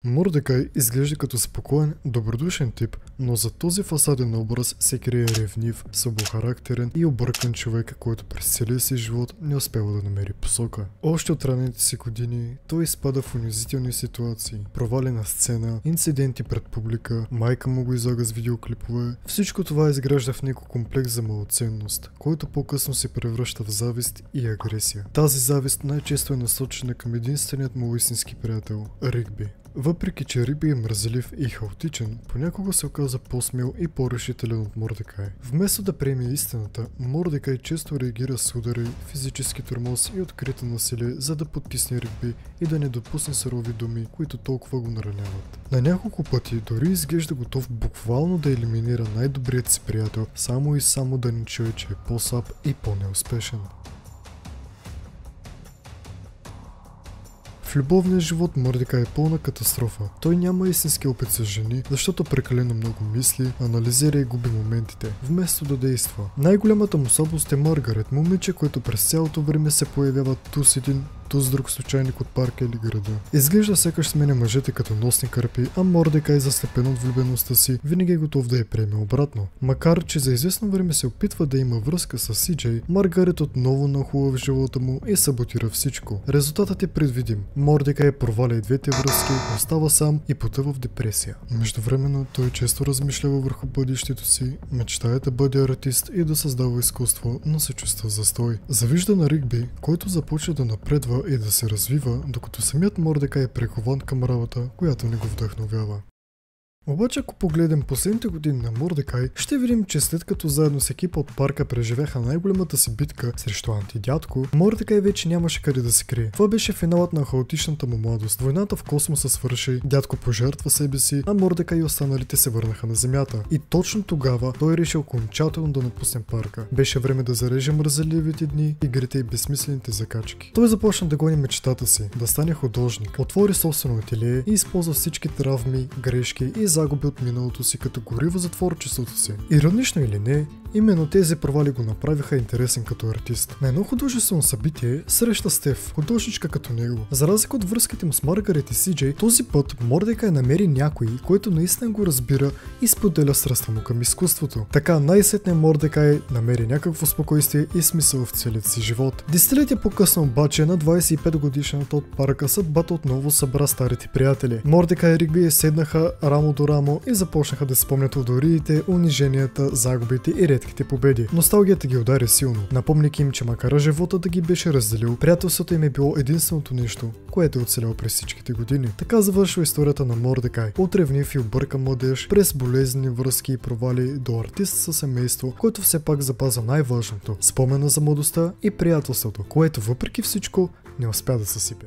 Мордекай изглежда като спокоен, добродушен тип, но за този фасаден образ се крие ревнив, слабохарактерен и объркан човек, който през целия си живот не успява да намери посока. Още от ранните си години той изпада в унизителни ситуации, провалена сцена, инциденти пред публика, майка му го излага с видеоклипове. Всичко това изгражда в него комплекс за малоценност, който по-късно се превръща в завист и агресия. Тази завист най-често е насочена към единственият му истински приятел – Ригби. Въпреки че Ригби е мързелив и хаотичен, понякога се оказа по-смел и по-решителен от Мордекай. Вместо да приеме истината, Мордекай често реагира с удари, физически тормоз и открито насилие, за да потисне Ригби и да не допусне сурови думи, които толкова го нараняват. На няколко пъти дори изглежда готов буквално да елиминира най-добрият си приятел, само и само да не чуе, че е по-слаб и по-неуспешен. В любовния живот Мордекай е пълна катастрофа. Той няма истински опит с жени, защото прекалено много мисли, анализира и губи моментите, вместо да действа. Най-голямата му слабост е Маргарет, момиче, което през цялото време се появява ту с един, ту с друг случайник от парка или града. Изглежда сякаш сменя мъжете като носни кърпи, а Мордекай, заслепен от влюбеността си, винаги е готов да я приеме обратно. Макар че за известно време се опитва да има връзка с Сиджей, Маргарет отново нахлува в живота му и саботира всичко. Резултатът е предвидим. Мордекай проваля и двете връзки, остава сам и потъва в депресия. Междувременно той често размишлява върху бъдещето си, мечтае да бъде артист и да създава изкуство, но се чувства застой. Завижда на Ригби, който започва да напредва и да се развива, докато самият Мордекай е прикован към работа, която не го вдъхновява. Обаче ако погледнем последните години на Мордекай, ще видим, че след като заедно с екипа от парка преживяха най-голямата си битка срещу антидядко, Мордекай вече нямаше къде да се крие. Това беше финалът на хаотичната му младост. Войната в космоса свърши, дядко пожертва себе си, а Мордекай и останалите се върнаха на Земята. И точно тогава той реши окончателно да напусне парка. Беше време да зареже мързеливите дни, игрите и безсмислените закачки. Той започна да гони мечтата си, да стане художник, отвори собствено ателие и използва всички травми, грешки и загуби от миналото си като гориво за творчеството си. Иронично или не, именно тези провали го направиха интересен като артист. На едно художествено събитие среща Стеф, художничка като него. За разлика от връзките му с Маргарет и Сиджей, този път Мордекай намери някой, който наистина го разбира и споделя страстта му към изкуството. Така най-сетне Мордекай намери някакво спокойствие и смисъл в целият си живот. Десетилетия по-късно обаче на 25 годишната от парка съдбата отново събра старите приятели. Мордекай и Ригби седнаха рамо до рамо и започнаха да спомнят удорите, униженията, загубите и редките победи. Носталгията ги удари силно, напомняйки им, че макар живота да ги беше разделил, приятелството им е било единственото нещо, което е оцелял през всичките години. Така завършва историята на Мордекай. От ревнив и объркан младеж, през болезни връзки и провали до артист със семейство, който все пак запазва най-важното – спомена за младостта и приятелството, което въпреки всичко не успя да съсипе.